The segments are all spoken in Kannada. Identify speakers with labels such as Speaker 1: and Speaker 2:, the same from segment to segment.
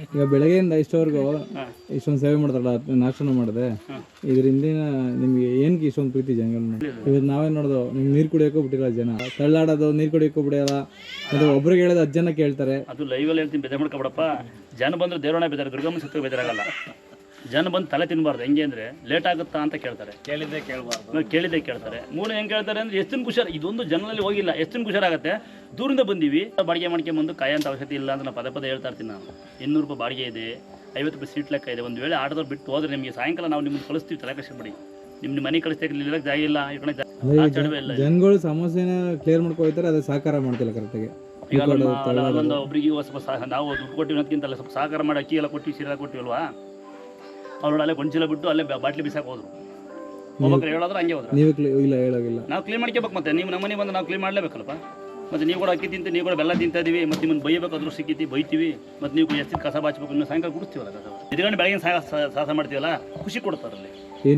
Speaker 1: ಈಗ ಬೆಳಗ್ಗೆಯಿಂದ ಇಷ್ಟವರೆಗೂ ಇಷ್ಟೊಂದು ಸೇವೆ ಮಾಡ್ತಾರಲ್ಲ, ನಾಷ್ಟನ ಮಾಡಿದೆ, ಇದರಿಂದ ನಿಮ್ಗೆ ಏನಕ್ಕೆ ಇಷ್ಟೊಂದು ಪ್ರೀತಿ ಜನಗಳ ಮೇಲೆ? ಇವತ್ತು ನಾವೇ ನೋಡೋದು, ನಿಮ್ಗೆ ನೀರು ಕುಡಿಯೋಕ್ಕೂ ಬಿಟ್ಟಿಲ್ಲ ಜನ, ತಳ್ಳಾಡೋದು, ನೀರು ಕುಡಿಯೋಕ್ಕೂ ಬಿಡಲ್ಲ, ಮತ್ತೆ ಒಬ್ರಿಗೆ ಹೇಳೋದು 10 ಜನ ಕೇಳ್ತಾರೆ.
Speaker 2: ಅದು ಲೈವಲ್ಲಿ ಹೇಳ್ತೀನಿ, ಬೇಜಾರು ಮಾಡ್ಕೊಬಿಡಪ್ಪ. ಜನ ಬಂದ್ರೆ ದೇವರನ್ನ ಬೇಜಾರು, ದುರ್ಗಮ್ಮ ಸತ್ತು ಬೇಜಾರಾಗಲ್ಲ. ಜನ ಬಂದು ತಲೆ ತಿನ್ನಬಾರ್ದು. ಹೆಂಗೆ ಅಂದರೆ ಲೇಟ್ ಆಗುತ್ತಾ ಅಂತ ಕೇಳ್ತಾರೆ, ಕೇಳಿದ್ದೆ ಕೇಳ್ತಾರೆ. ಮೂಲ ಹೆಂಗೆ ಕೇಳ್ತಾರೆ ಅಂದರೆ ಎಷ್ಟು ಹುಷಾರು, ಇದೊಂದು ಜನರಲ್ಲಿ ಹೋಗಿಲ್ಲ, ಎಷ್ಟು ಹುಷಾರಾಗುತ್ತೆ. ದೂರಿಂದ ಬಂದೀವಿ, ಬಾಡಿಗೆ ಮಾಡ್ಕೊಂಬಂದು ಕಾಯೋಂಥ ಅವಶ್ಯಕತೆ ಇಲ್ಲ ಅಂತ ನಾನು ಪದೇ ಹೇಳ್ತಾ ಇರ್ತೀನಿ. ನಾನು 200 ರೂಪಾಯಿ ಬಾಡಿಗೆ ಇದೆ, 50 ರೂಪಾಯಿ ಸೀಟ್ ಲೆಕ್ಕ ಇದೆ. ಒಂದು ವೇಳೆ ಆಟೋದವ್ರು ಬಿಟ್ಟು ಹೋದ್ರೆ ನಿಮಗೆ ಸಾಯಂಕಾಲ ನಾವು ನಿಮ್ಮನ್ನು ಕಳಿಸ್ತೀವಿ, ತಲೆ ಕಷ್ಟಪಡಿ. ನಿಮ್ಮ ಮನೆ ಕಳಿಸ್ತಾ ಜಾಗ ಇಲ್ಲ, ಈ ಕಡೆ
Speaker 1: ಜನಗಳು ಸಮಸ್ಯೆನ ಕ್ಲಿಯರ್ ಮಾಡ್ಕೊಳ್ತಾರೆ, ಅದು ಸಹಕಾರ ಮಾಡ್ತಿಲ್ಲ ಕರೆಕ್ಟಾಗಿ.
Speaker 2: ಈಗ ಒಂದು ಒಬ್ರಿಗೆ ಸ್ವಲ್ಪ ನಾವು ದುಡ್ಡು ಕೊಟ್ಟಿವಿ ಅನ್ನೋದಕ್ಕಿಂತ ಸ್ವಲ್ಪ ಸಹಕಾರ ಮಾಡಿ ಅಕ್ಕಿ ಎಲ್ಲ ಕೊಟ್ಟು ಸೀರೆ ಕೊಟ್ಟಿವಲ್ವಾ, ಅವ್ರು ಅಲ್ಲೇ ಗೊಂಚಿಲ ಬಿಟ್ಟು ಅಲ್ಲೇ ಬಾಟ್ಲಿ ಬಿಸಾಕ್ ಹೋದ್ರು. ಹೋಗ್ಬೇಕಾರೆ ಹೇಳೋದ್ರೆ ಹಂಗೆ ಹೋದ್ರು.
Speaker 1: ನೀವು ಇಲ್ಲ ಹೇಳೋಗಿಲ್ಲ,
Speaker 2: ನಾವು ಕ್ಲೀನ್ ಮಾಡ್ಕೋಬೇಕು. ಮತ್ತೆ ನೀವು ನಮ್ಮ ಮನೆ ಬಂದು ನಾವು ಕ್ಲೀನ್ ಮಾಡಲೇಬೇಕಲ್ಲಪ್ಪ. ಮತ್ತು ನೀವು ಕೂಡ ಅಕ್ಕಿ ತಿಂತೀವಿ, ನೀವು ಕೂಡ ಬೆಲ್ಲ ತಿಂತಾ ಇದೀವಿ, ಮತ್ತು ನಿಮ್ಮನ್ನು ಬೈಯಬೇಕಾದ್ರೂ ಸಿಕ್ಕಿತಿ ಬೈತೀವಿ. ಮತ್ತು ನೀವು ಎಷ್ಟು ಕಸ ಬಾಚಬೇಕು, ಇನ್ನು ಸಾಯಂಕಾಲ ಗುಡಿಸ್ತೀವಲ್ಲ ಕಸ. ಇದರಲ್ಲಿ ಬೆಳಗಿನ ಸಾಹಸ ಮಾಡ್ತೀವಲ್ಲ, ಖುಷಿ ಕೊಡ್ತಾರಲ್ಲಿ.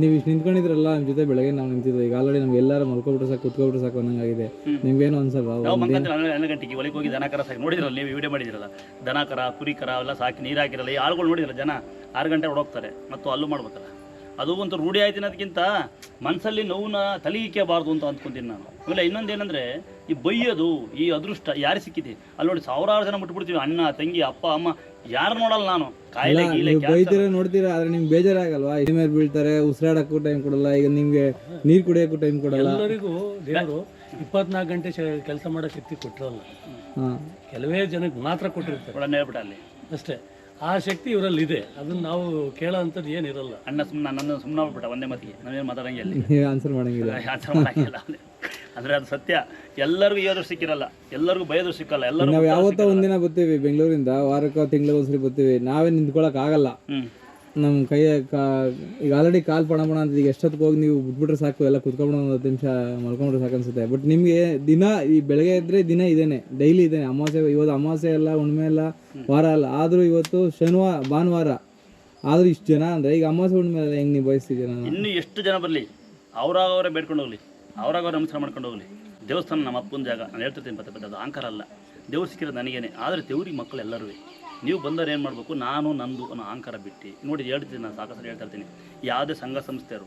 Speaker 1: ನೀವು ಇಷ್ಟು ನಿಂತ್ಕೊಂಡಿದ್ರಲ್ಲ, ನಿಮ್ಮ ಜೊತೆ ಬೆಳಗ್ಗೆ ನಾವು ನಿಂತಿದ್ವಿ. ಈಗ ಆಲ್ರೆಡಿ ನಮ್ಗೆ ಎಲ್ಲರೂ ಮಲ್ಕೊಬಿಟ್ರೆ ಸಾಕು, ಕುತ್ಕೊಬಿಟ್ರೆ ಸಾಕು ಅನ್ನಂಗಾಗಿದೆ. ನಿಮ್ಗೇನು ಅನ್ಸಲ್ಲ?
Speaker 2: ನಾವು ಮಕ್ಕಂತೀವಿ 12 ಗಂಟೆಗೆ ಒಳಗೆ ಹೋಗಿ ದನ ಕರ ಸಾಕಿ ನೋಡಿದ್ರಲ್ಲ, ನೀವು ವಿಡಿಯೋ ಮಾಡಿದಿರಲ್ಲ, ದನ ಕರ ಕುರಿ ಕರ ಎಲ್ಲ ಸಾಕಿ ನೀರು ಹಾಕಿರಲ್ಲ. ಈ ಆಳುಗಳು ನೋಡಿದಿಲ್ಲ, ಜನ 6 ಗಂಟೆ ಹೊಡೋಗ್ತಾರೆ, ಮತ್ತು ಅಲ್ಲೂ ಮಾಡ್ಬೇಕಲ್ಲ. ಅದು ಒಂದು ರೂಢಿ ಆಯ್ತು ಅನ್ನೋದಕ್ಕಿಂತ ಮನಸ್ಸಲ್ಲಿ ನೋವನ್ನ ತಲೆಯಿಕ್ಕಬಾರ್ದು ಅಂತ ಅಂದ್ಕೊಂತೀನಿ ನಾನು. ಆಮೇಲೆ ಇನ್ನೊಂದೇನೆಂದರೆ, ಈ ಬೈಯೋದು, ಈ ಅದೃಷ್ಟ ಯಾರು ಸಿಕ್ಕಿದೆ ಅಲ್ಲಿ ನೋಡಿ, 1000 ಜನ ಮುಟ್ಬಿಡ್ತೀವಿ, ಅಣ್ಣ ತಂಗಿ ಅಪ್ಪ ಅಮ್ಮ ಯಾರು ನೋಡಲ್ಲ. ನಾನು ಕಾಯಿಲೆ
Speaker 1: ಬೈತೀರ ನೋಡ್ತೀರಾ, ಆದ್ರೆ ನಿಮ್ಗೆ ಬೇಜಾರಾಗಲ್ವಾ? ಮೇಲೆ ಬೀಳ್ತಾರೆ, ಉಸಿರಾಡಕ್ಕೂ ಟೈಮ್ ಕೊಡಲ್ಲ, ಈಗ ನಿಮ್ಗೆ ನೀರು ಕುಡಿಯೋಕ್ಕೂ ಟೈಮ್ ಕೊಡಲ್ಲ.
Speaker 3: ಎಲ್ಲರಿಗೂ ದೇವರು 24 ಗಂಟೆ ಕೆಲಸ ಮಾಡೋ ಶಕ್ತಿ ಕೊಟ್ಟಿರಲ್ಲ, ಕೆಲವೇ ಜನಕ್ಕೆ ಮಾತ್ರ ಕೊಟ್ಟಿರ್ತಾರೆ
Speaker 2: ಹೇಳ್ಬಿಟ್ಟ ಅಲ್ಲಿ
Speaker 3: ಅಷ್ಟೇ. ಆ ಶಕ್ತಿ ಇವರಲ್ಲಿ ಇದೆ, ಅದನ್ನ ನಾವು ಕೇಳೋ ಅಂಥದ್ದು ಏನಿರಲ್ಲ.
Speaker 2: ಅಣ್ಣ ನನ್ನ ಸುಮ್ಮನೆ ಆಗ್ಬಿಟ್ಟ ಒಂದೇ ಮತಿಗೆ, ನಾವೇನು ಮಾತಾಡಂಗೆ ಅಲ್ಲಿ
Speaker 1: ಆನ್ಸರ್ ಮಾಡಂಗಿಲ್ಲ,
Speaker 2: ಆನ್ಸರ್ ಮಾಡಂಗಿಲ್ಲ. ಅಂದರೆ ಅದು ಸತ್ಯ. ಎಲ್ಲರಿಗೂ ಯೋದ್ರ ಸಿಕ್ಕಿರಲ್ಲ, ಎಲ್ಲರಿಗೂ ಬಯೋದ್ರು ಸಿಕ್ಕಲ್ಲ. ಎಲ್ಲರೂ
Speaker 1: ನಾವು ಯಾವತ್ತೋ ಒಂದಿನ ಬರ್ತೀವಿ ಬೆಂಗಳೂರಿಂದ, ವಾರಕ್ಕೆ ತಿಂಗಳಿಗೆ ಒಂದ್ಸರಿ ಬರ್ತೀವಿ. ನಾವೇ ನಿಂತ್ಕೊಳಕ್ ಆಗಲ್ಲ, ನಮ್ಮ ಕೈ ಈಗ ಆಲ್ರೆಡಿ ಕಾಲು ಪಣ ಅಂತ. ಈಗ ಎಷ್ಟೊತ್ತಿಗೆ ಹೋಗಿ ನೀವು ಬಿಟ್ಬಿಟ್ರೆ ಸಾಕು, ಎಲ್ಲ ಕುತ್ಕೊಂಡ್ಬಿಡೋ 10 ನಿಮಿಷ ಮಲ್ಕೊಂಡ್ರೆ ಸಾಕು ಅನ್ಸುತ್ತೆ. ಬಟ್ ನಿಮಗೆ ದಿನ ಈ ಬೆಳಗ್ಗೆ ಇದ್ರೆ ದಿನ ಇದೇನೆ, ಡೈಲಿ ಇದೇನೆ. ಅಮಾವಾಸ್ಯೆ, ಇವತ್ತು ಅಮಾವಾಸ್ಯೆ ಎಲ್ಲ, ಹುಣ್ಣಿಮೆ ಎಲ್ಲ, ವಾರ ಅಲ್ಲ. ಆದರೂ ಇವತ್ತು ಭಾನುವಾರ ಆದರೂ ಇಷ್ಟು ಜನ ಅಂದರೆ, ಈಗ ಅಮಾವಾಸ್ಯೆ ಹುಣ್ಣಿಮೆ ಎಲ್ಲ ಹೆಂಗೆ ನೀವು ಬಯಸ್ತಿದ್ದೀರ?
Speaker 2: ಇನ್ನೂ ಎಷ್ಟು ಜನ ಬರಲಿ, ಅವರಾಗವರೇ ಬೇಡ್ಕೊಂಡು ಹೋಗಲಿ, ಅವರಾಗವ್ರೆ ನಮಸ್ಕಾರ ಮಾಡ್ಕೊಂಡು ಹೋಗಲಿ. ದೇವಸ್ಥಾನ ನಮ್ಮ ಅಪ್ಪನ ಜಾಗ, ನಾನು ಹೇಳ್ತಿರ್ತೀನಿ ಪದೇ ಅದು ಅಹಂಕಾರ ಅಲ್ಲ. ದೇವ್ರು ಸಿಕ್ಕಿರೋದು ನನಗೇನೆ. ಆದರೆ ದೇವ್ರಿಗೆ ಮಕ್ಕಳು ಎಲ್ಲರೂ ನೀವು ಬಂದವ್ರು ಏನು ಮಾಡಬೇಕು, ನಾನು ನಂದು ಅನ್ನೋ ಅಹಂಕಾರ ಬಿಟ್ಟು ನೋಡಿ. ಹೇಳ್ತೀನಿ, ನಾನು ಸಾಕಷ್ಟು ಹೇಳ್ತಾ ಇರ್ತೀನಿ, ಯಾವುದೇ ಸಂಘ ಸಂಸ್ಥೆಯವರು,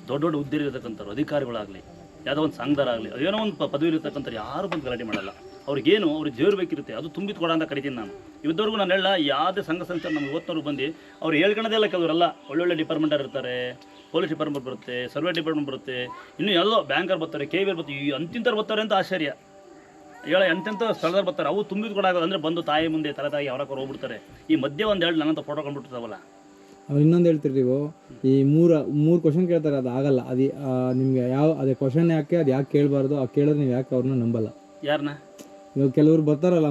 Speaker 2: ದೊಡ್ಡ ದೊಡ್ಡ ಹುದ್ದೆ ಇರತಕ್ಕಂಥವ್ರು, ಅಧಿಕಾರಿಗಳಾಗಲಿ, ಯಾವುದೋ ಒಂದು ಸಂಘದರಾಗಲಿ, ಅದೇನೋ ಒಂದು ಪದವಿ ಇರತಕ್ಕಂಥವ್ರು ಯಾರು ಬಂದು ಗಲಾಟೆ ಮಾಡಲ್ಲ. ಅವ್ರಿಗೇನು ಅವ್ರಿಗೆ ದೇವ್ರು ಬೇಕಿರುತ್ತೆ, ಅದು ತುಂಬಿತ್ಕೊಡ ಅಂತ ಕರಿತೀನಿ ನಾನು. ಇದ್ದವ್ರಿಗೂ ನಾನು ಹೇಳ, ಯಾವುದೇ ಸಂಘ ಸಂಸ್ಥೆ ನಮ್ಗೆ ಇವತ್ತವ್ರು ಬಂದು ಅವ್ರು ಹೇಳ್ಕೊಳ್ಳೋದೆಲ್ಲ ಕೆಲವರೆಲ್ಲ ಒಳ್ಳೊಳ್ಳೆ ಡಿಪಾರ್ಟ್ಮೆಂಟವ್ರು ಇರ್ತಾರೆ, ಪೊಲೀಸ್ ಡಿಪಾರ್ಟ್ಮೆಂಟ್ ಬರುತ್ತೆ, ಸರ್ವೆ ಡಿಪಾರ್ಟ್ಮೆಂಟ್ ಬರುತ್ತೆ, ಇನ್ನೂ ಎಲ್ಲೋ ಬ್ಯಾಂಕರ್ ಬರ್ತಾರೆ, KVR ಬರ್ತಾರೆ, ಈ ಅಂತಿಂತವ್ರು ಬರ್ತಾರೆ ಅಂತ ಆಶ್ಚರ್ಯ. ಹೇಳ ಎಂತೆಂಥ ಸ್ಥಳದಲ್ಲಿ ಬರ್ತಾರೆ, ಅವು ತುಂಬಿದ್ಕೊಡಾಗೋದು ಅಂದರೆ ಬಂದು ತಾಯಿ ಮುಂದೆ ತಲೆ ತಾಯಿ ಅವರಕ್ಕೆ ಹೋಗ್ಬಿಡ್ತಾರೆ. ಈ ಮಧ್ಯೆ ಒಂದು ಎರಡು ನನ್ನಂತ ಫೋಟೋ ಕಂಡುಬಿಟ್ಟಿರ್ತಾವಲ್ಲ.
Speaker 1: ಅವ್ರು ಇನ್ನೊಂದು ಹೇಳ್ತೀರಿ ನೀವು, ಈ ಮೂರು ಕ್ವಶನ್ ಕೇಳ್ತಾರೆ, ಅದು ಆಗಲ್ಲ. ಅದು ನಿಮಗೆ ಅದೇ ಕ್ವಶನ್ ಯಾಕೆ, ಅದು ಯಾಕೆ ಕೇಳಬಾರ್ದು, ಆ ಕೇಳಿದ್ರೆ ನೀವು ಯಾಕೆ ಅವ್ರನ್ನ ನಂಬಲ್ಲ?
Speaker 2: ಯಾರನ್ನ?
Speaker 1: ಇವಾಗ ಕೆಲವರು ಬರ್ತಾರಲ್ಲ,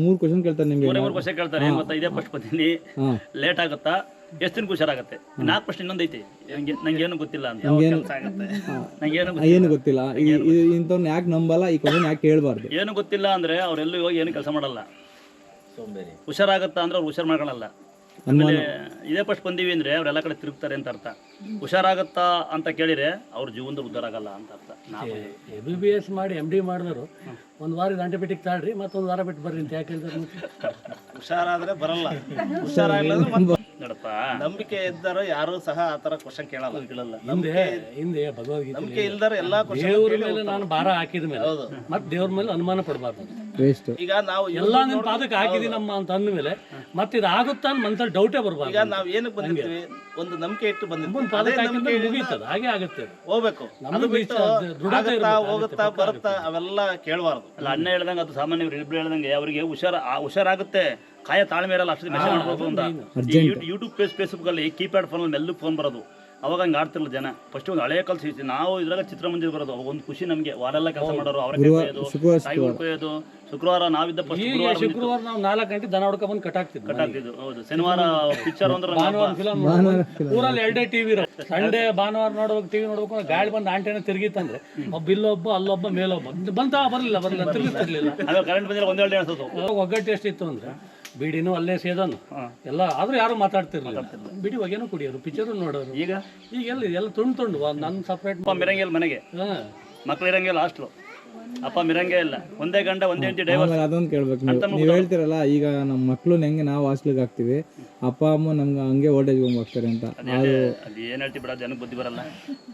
Speaker 1: ಮೂರು ಕ್ವಶನ್ ಕೇಳ್ತಾರೆ ನಿಮಗೆ.
Speaker 2: 3 ಕ್ವಶನ್ ಕೇಳ್ತಾರೆ. ಗೊತ್ತಾ, ಇದೇ ಫಸ್ಟ್ ಬಂದೀನಿ, ಲೇಟ್ ಆಗುತ್ತಾ, ಎಷ್ಟು ದಿನ ಹುಷಾರಾಗುತ್ತೆ, 4 ಫಸ್ಟ್ ಇನ್ನೊಂದು ಐತಿ, ನಂಗೇನು ಗೊತ್ತಿಲ್ಲ ಅಂತ.
Speaker 1: ಏನು ಗೊತ್ತಿಲ್ಲ, ಇಂಥವ್ನ ಯಾಕೆ ನಂಬಲ್ಲ, ಈ ಕ್ವಶನ್ ಯಾಕೆ ಕೇಳಬಾರ್ದು?
Speaker 2: ಏನು ಗೊತ್ತಿಲ್ಲ ಅಂದರೆ ಅವರೆಲ್ಲೂ ಹೋಗಿ ಏನು ಕೆಲಸ ಮಾಡಲ್ಲ. ಹುಷಾರಾಗುತ್ತಾ ಅಂದ್ರೆ ಅವ್ರು ಹುಷಾರು ಮಾಡ್ಕೊಳ್ಳಲ್ಲ. ಆಮೇಲೆ ಇದೇ ಫಸ್ಟ್ ಬಂದೀವಿ ಅಂದರೆ ಅವರೆಲ್ಲ ಕಡೆ ತಿರುಗ್ತಾರೆ ಅಂತ ಅರ್ಥ. ಹುಷಾರಾಗುತ್ತಾ ಅಂತ ಕೇಳಿದ್ರೆ ಅವ್ರ ಜೀವನದಲ್ಲಿ ಉದ್ಧಾರ ಆಗಲ್ಲ ಅಂತ ಅರ್ಥ.
Speaker 3: MBBS ಮಾಡಿ MD ಮಾಡಿದ್ರು, ಒಂದು ವಾರದ ಆಂಟಿಬಯೋಟಿಕ್ ತಾಳ್ರಿ, ಮತ್ತೊಂದು ವಾರ ಬಿಟ್ಟು ಬರ್ರಿ ಅಂತ ಯಾಕೆ ಹೇಳ್ತಾರೆ?
Speaker 4: ಹುಷಾರಾದ್ರೆ ಬರಲ್ಲ, ಹುಷಾರಾಗ್ಲಿಲ್ಲ ನೋಡಪ್ಪ. ನಂಬಿಕೆ ಇದ್ದಾರೋ ಯಾರು ಸಹ ಆ ತರ ಕ್ವಶನ್ ಕೇಳಲ್ಲ.
Speaker 3: ಹಿಂದೆ ಭಗವದ್ಗೀತೆ
Speaker 4: ನಂಬಿಕೆ ಇಲ್ದಾರ ಎಲ್ಲಾ
Speaker 3: ದೇವ್ರ ಮೇಲೆ ನಾನು ಭಾರ ಹಾಕಿದ ಮೇಲೆ ಮತ್ತೆ ದೇವ್ರ ಮೇಲೆ ಅನುಮಾನ ಪಡಬಾರ್ದು.
Speaker 4: ಈಗ ನಾವು
Speaker 3: ಎಲ್ಲಾ ನಿನ್ ಪಾದಕ್ಕೆ ಹಾಕಿದೀನಮ್ಮ ಅಂತ ಅಂದ್ಮೇಲೆ ಮತ್ತೆ ಇದು ಆಗುತ್ತಾ ಮನ್ಸಲ್ಲಿ ಡೌಟೇ ಬರ್ಬಾರ್ದು.
Speaker 4: ಈಗ ನಾವ್ ಏನಕ್ಕೆ ಬಂದಿರ್ತೀವಿ, ಒಂದು ನಂಬಿಕೆ ಇಟ್ಟು
Speaker 3: ಬಂದಿರ್ತೀವಿ, ಮುಗೀತದ, ಹಾಗೆ ಆಗುತ್ತೆ.
Speaker 4: ಹೋಗ್ಬೇಕು, ಹೋಗುತ್ತಾ ಬರುತ್ತಾ ಅವೆಲ್ಲ ಕೇಳಬಾರ್ದು.
Speaker 2: ಅಲ್ಲ, ಅಣ್ಣ ಹೇಳ್ದಂಗೆ ಅದು ಸಾಮಾನ್ಯ ಇಬ್ರು ಹೇಳ್ದಂಗೆ ಅವರಿಗೆ ಹುಷಾರಾಗುತ್ತೆ, ಕಾಯ ತಾಳ್ಮೆ ಇರಲ್ಲ, ಅಷ್ಟು ಮೆಸೇಜ್ ಮಾಡ್ಬೋದು ಅಂತ. ಯೂಟ್ಯೂಬ್ ಫೇಸ್ಬುಕ್ ಅಲ್ಲಿ ಕೀಪ್ಯಾಡ್ ಫೋನ್ ಮೆಲ್ಲಕ್ಕೆ ಫೋನ್ ಬರೋದು, ಅವಾಗ ಹಂಗೆ ಆಡ್ತಿರಲ್ಲ ಜನ. ಫಸ್ಟ್ ಒಂದು ಹಳೆ ಕಲ್ಸಿ ನಾವು ಇದ್ರಾಗ ಚಿತ್ರಮಂದಿರ ಬರೋದು, ಅವಾಗ ಒಂದು ಖುಷಿ ನಮಗೆ. ವಾರೆಲ್ಲ ಕೆಲಸ ಮಾಡೋರು, ಅವರ ಕೊಯ್ಯೋದು. ಶುಕ್ರವಾರ ನಾವಿದ್ದ
Speaker 3: ಶುಕ್ರವಾರ ನಾವು 4 ಗಂಟೆ ದನ ಹೊಡ್ಕೊಂಡ್ ಬಂದು ಕಟ್ಟಾಗ್ತಿದ್ವು.
Speaker 2: ಹೌದು, ಶನಿವಾರ ಪಿಕ್ಚರ್ ಅಂದ್ರೆ
Speaker 3: ಊರಲ್ಲಿ 2 ಟಿವಿ ಇರೋ. ಸಂಡೇ ಭಾನುವಾರ ನೋಡ್ಬೇಕು, ಟಿವಿ ನೋಡ್ಬೇಕು, ಗಾಳಿ ಬಂದು ಆಂಟೆನ ತಿರುಗಿತ್ತಂದ್ರೆ ಒಬ್ಬ ಇಲ್ಲೊಬ್ಬ ಅಲ್ಲೊಬ್ಬ ಮೇಲೊಬ್ಬ ಬರ್ಲಿಲ್ಲ ತಿರುಗಿತಿರ್ಲಿಲ್ಲ.
Speaker 2: ಕರೆಂಟ್ ಬಂದಿಲ್ಲ, ಒಂದೆರಡು ಅನ್ಸೋದು.
Speaker 3: ಒಗ್ಗಟ್ಟು ಎಷ್ಟಿತ್ತು ಅಂದ್ರೆ ಬಿಡಿನೂ ಅಲ್ಲೇ ಸೇದನು ಎಲ್ಲ, ಆದ್ರೂ ಯಾರು ಮಾತಾಡ್ತಿರ್ಲಿಲ್ಲ. ಬಿಡಿ ಹೊಗೆನೂ ಕುಡಿಯೋರು, ಪಿಕ್ಚರ್ ನೋಡೋರು. ಈಗ ಎಲ್ಲ ತುಂಡು ನನ್ನ ಸಪ್ರೇಟ್
Speaker 2: ಇರಂಗಿಲ್ಲ, ಮನೆಗೆ ಮಕ್ಳು ಇರಂಗಿಲ್ಲ, ಹಾಸ್ಟ್ಲು ಅಪ್ಪ ಮಿರಂಗೇ ಇಲ್ಲ, ಒಂದೇ ಗಂಡ ಒಂದೇ ಹೆಂಡತಿ ಡೈವರ್ಸ್.
Speaker 1: ಆಮೇಲೆ ಅದೊಂದು ಕೇಳ್ಬೇಕು ನೀವು ಹೇಳ್ತೀರಲ್ಲ, ಈಗ ನಮ್ಮ ಮಕ್ಳನ್ನ ಹೆಂಗೆ ನಾವು ಹಾಸ್ಟ್ಲಿಗೆ ಹಾಕ್ತಿವಿ, ಅಪ್ಪ ಅಮ್ಮ ನಮ್ಗೆ ಹಂಗೆ ಓಲ್ಟೇಜ್ ಹೋಗಿ ಹೋಗ್ತಾರೆ ಅಂತ.
Speaker 2: ಅದು ಏನು ಹೇಳ್ತಿ ಬಿಡ, ಜನಕ್ಕೆ ಬುದ್ಧಿ ಬರಲ್ಲ.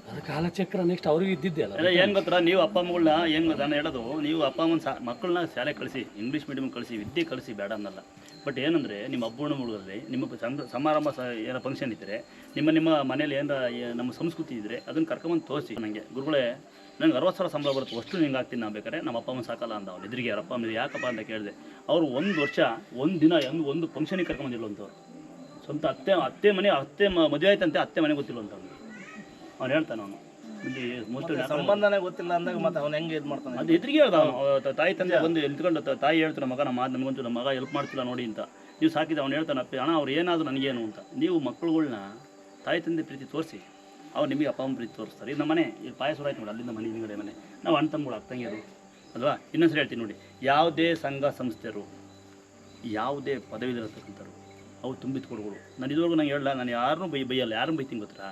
Speaker 3: ಅದು ಕಾಲಚಕ್ರ ನೆಕ್ಸ್ಟ್ ಅವ್ರಿಗೆ ಇದ್ದಿದ್ದೆ ಅಲ್ಲ.
Speaker 2: ಅಲ್ಲ ಏನು ಗೊತ್ತಾ, ನೀವು ಅಪ್ಪ ಅಮ್ಮಗಳನ್ನ ಏನು ಗೊತ್ತಾ ನಾನು ಹೇಳೋದು, ನೀವು ಅಪ್ಪ ಅಮ್ಮನ ಮಕ್ಕಳನ್ನ ಶಾಲೆಗೆ ಕಳಿಸಿ, ಇಂಗ್ಲೀಷ್ ಮೀಡಿಯಮ್ ಕಳಿಸಿ, ವಿದ್ಯೆ ಕಳಿಸಿ, ಬೇಡ ಅನ್ನಲ್ಲ. ಬಟ್ ಏನಂದರೆ ನಿಮ್ಮ ಹಬ್ಬ ಮುಳುಗಲ್ಲಿ ನಿಮ್ಮ ಸಮಾರಂಭ ಏನೋ ಫಂಕ್ಷನ್ ಇದ್ದರೆ, ನಿಮ್ಮ ಮನೇಲಿ ಏನಾರ ನಮ್ಮ ಸಂಸ್ಕೃತಿ ಇದ್ದರೆ ಅದನ್ನು ಕರ್ಕೊಂಬಂದು ತೋರಿಸಿ. ನನಗೆ ಗುರುಗಳೇ ನನಗೆ 60,000 ಸಂಬಳ ಬರುತ್ತೆ, ಅಷ್ಟು ನಿಂಗೆ ಆಗ್ತೀನಿ ನಾ ಬೇಕಾರೆ, ನಮ್ಮ ಅಪ್ಪ ಅಮ್ಮ ಸಾಕಲ್ಲ ಅಂದ. ಅವ್ನು ಎದುರಿಗೆ ಅವ್ರ ಅಪ್ಪ ಅಮ್ಮ ಯಾಕಪ್ಪ ಅಂತ ಕೇಳಿದೆ. ಅವರು 1 ವರ್ಷ 1 ದಿನ ಒಂದು ಫಂಕ್ಷನಿಗೆ ಕರ್ಕೊಂಬಂದಿಲ್ಲ ಅಂತವ್ರು. ಸ್ವಂತ ಅತ್ತೆ ಮದುವೆ ಆಯ್ತಂತೆ, ಅತ್ತೆ ಮನೆ ಗೊತ್ತಿಲ್ಲ ಅಂತ ಅವ್ನು ಹೇಳ್ತಾನೆ. ಅವನು
Speaker 4: ಸಂಬಂಧನೇ ಗೊತ್ತಿಲ್ಲ ಅಂದಾಗ ಮತ್ತೆ ಅವ್ನು ಹೆಂಗೆ ಇದು ಮಾಡ್ತಾನೆ?
Speaker 2: ಅದು ಎದುರಿಗೆ ಹೇಳ್ದ ತಾಯಿ ತಂದೆ ಬಂದು ನಿಂತ್ಕೊಂಡು ತಾಯಿ ಹೇಳ್ತಾರೆ, ಮಗ ನನಗಂತೂ ನಮ್ಮ ಮಗ ಹೆಲ್ಪ್ ಮಾಡ್ತಿಲ್ಲ ನೋಡಿ ಅಂತ. ನೀವು ಸಾಕಿದ ಅವ್ನು ಹೇಳ್ತಾನೆ, ಅಪ್ಪ ಅಣ್ಣ ಅವ್ರು ಏನಾದರೂ ನನಗೇನು ಅಂತ. ನೀವು ಮಕ್ಕಳುಗಳ್ನ ತಾಯಿ ತಂದೆ ಪ್ರೀತಿ ತೋರಿಸಿ, ಅವ್ರು ನಿಮಗೆ ಅಪ್ಪ ಅಮ್ಮ ಪ್ರೀತಿ ತೋರಿಸ್ತಾರೆ. ಇದು ನಮ್ಮ ಮನೆ, ಇಲ್ಲಿ ಪಾಯಸ ಆಯ್ತು ನೋಡಿ, ಅಲ್ಲಿಂದ ಮನೆ ಹಿಂಗಡೆ ಮನೆ, ನಾವು ಅಣ್ಣ ತಮ್ಮಗಳು ಅಕ್ಕಂಗಿರು ಅಲ್ವಾ. ಇನ್ನೊಂದ್ಸರಿ ಹೇಳ್ತೀನಿ ನೋಡಿ, ಯಾವುದೇ ಸಂಘ ಸಂಸ್ಥೆರು, ಯಾವುದೇ ಪದವಿಲಿರತಕ್ಕಂಥವ್ರು ಅವ್ರು ತುಂಬಿದ ಕೊಡುಗಳು. ನಾನು ಇದುವರೆಗೂ ನಂಗೆ ಹೇಳಲ್ಲ, ನಾನು ಯಾರನ್ನೂ ಬೈಯಲ್ಲ, ಯಾರನ್ನೂ ಬೈತೀನಿ ಗೊತ್ತಾ.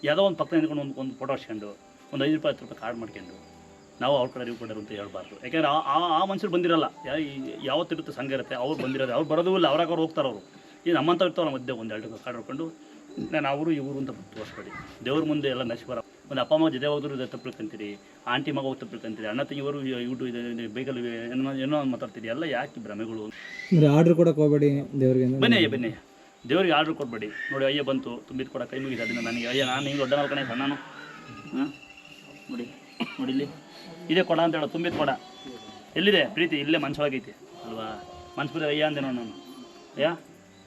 Speaker 2: ಯಾವುದೋ ಒಂದು ಪಕ್ಕ ನಿಂತ್ಕೊಂಡು ಒಂದು ಫೋಟೋ ಹಾಕ್ಸ್ಕೊಂಡು ಒಂದು 5 ರೂಪಾಯಿ 10 ರೂಪಾಯಿ ಕಾರ್ಡ್ ಮಾಡ್ಕೊಂಡು ನಾವು ಅವ್ರ ಕಡೆ ಇವ್ರ ಕಡೆ ಅಂತ ಹೇಳ್ಬಾರ್ದು. ಯಾಕೆಂದರೆ ಆ ಮನುಷ್ಯರು ಬಂದಿರಲ್ಲ, ಯಾವತ್ತಿರುತ್ತೆ ಸಂಘ ಇರುತ್ತೆ, ಅವ್ರು ಬಂದಿರೋದು, ಅವ್ರು ಬರೋದು ಇಲ್ಲ, ಅವ್ರಾಗ ಅವ್ರು ಹೋಗ್ತಾರೆ. ಅವರು ಈ ನಮ್ಮಂಥ ಇರ್ತಾವಲ್ಲ ಮಧ್ಯೆ 1-2 ಕಾರ್ಡ್ ಹೊಡ್ಕೊಂಡು ನಾನು ಅವರು ಇವರು ಅಂತ ತೋರಿಸ್ಬೇಡಿ. ದೇವ್ರ ಮುಂದೆ ಎಲ್ಲ ನಶಿಬರ. ಒಂದು ಅಪ್ಪ ಅಮ್ಮ ಜೊತೆ ಹೋದ್ರು ತಪ್ಪಳ್ಕೊಂತೀರಿ, ಆಂಟಿ ಮಗ ಹೋಗಿ ತಪ್ಪಳ್ಕೊಂತೀರಿ, ಅಣ್ಣ ತಂಗಿಯವರು ಯೂಟ್ಯೂಬ್ ಇದೆ ಬೈಕಲ್ಲಿ ಏನೋ ಮಾತಾಡ್ತೀರಿ. ಎಲ್ಲ ಯಾಕೆ ಭ್ರಮೆಗಳು?
Speaker 1: ಆರ್ಡ್ರ್ ಕೊಡಕ್ಕೆ ಹೋಗಬೇಡಿ ದೇವ್ರಿಗೆ.
Speaker 2: ಬನ್ನಿ ದೇವ್ರಿಗೆ ಆರ್ಡ್ರ್ ಕೊಡಬೇಡಿ. ನೋಡಿ ಅಯ್ಯ ಬಂತು ತುಂಬಿದ ಕೊಡ ಕೈ ಮುಗಿದ ಅದನ್ನು ನನಗೆ, ಅಯ್ಯ ನಾನು ಹಿಂಗೆ ದೊಡ್ಡ ಕಣೆ ಸಣ್ಣನು. ಹಾಂ ನೋಡಿ ಇಲ್ಲಿ ಇದೇ ಕೊಡ ಅಂತ ಹೇಳೋ, ತುಂಬಿದ ಕೊಡ ಎಲ್ಲಿದೆ ಪ್ರೀತಿ? ಇಲ್ಲೇ ಮನ್ಸೊಳಗೈತಿ ಅಲ್ವಾ. ಮನ್ಸ್ಬಿದ್ರೆ ಅಯ್ಯ ಅಂದೆ ನೋಡಿ ನಾನು. ಅಯ್ಯ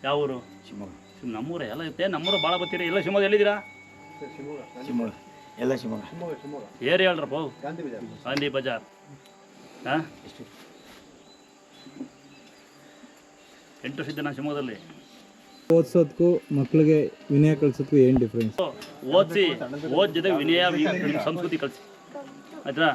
Speaker 2: ಯಾವ ಊರು? ಶಿವಮೊಗ್ಗ. ನಮ್ಮೂರೇ ಎಲ್ಲ ಇರುತ್ತೆ, ನಮ್ಮೂರು ಭಾಳ ಬರ್ತೀರಿ. ಎಲ್ಲ ಶಿವಮೊಗ್ಗ ಎಲ್ಲಿದ್ದೀರಾ?
Speaker 5: ಶಿವಮೊಗ್ಗ ಎಲ್ಲ ಶಿವಮೊಗ್ಗ.
Speaker 2: ಏರಿ ಹೇಳ್ರಪ್ಪ, ಗಾಂಧಿ ಬಜಾರ್. ಹಾಂ 8 ವರ್ಷ ಇದ್ದೆ ನಾನು ಶಿವಮೊಗ್ಗದಲ್ಲಿ.
Speaker 1: ಓದಿಸೋದಕ್ಕೂ ಮಕ್ಳಿಗೆ ವಿನಯ ಕಳ್ಸೋದಕ್ಕೂ ಏನು ಡಿಫ್ರೆನ್ಸ್?
Speaker 2: ಓದ್ ಜೊತೆ ವಿನಯ ಸಂಸ್ಕೃತಿ ಕಲಿಸಿ ಆಯ್ತಾ.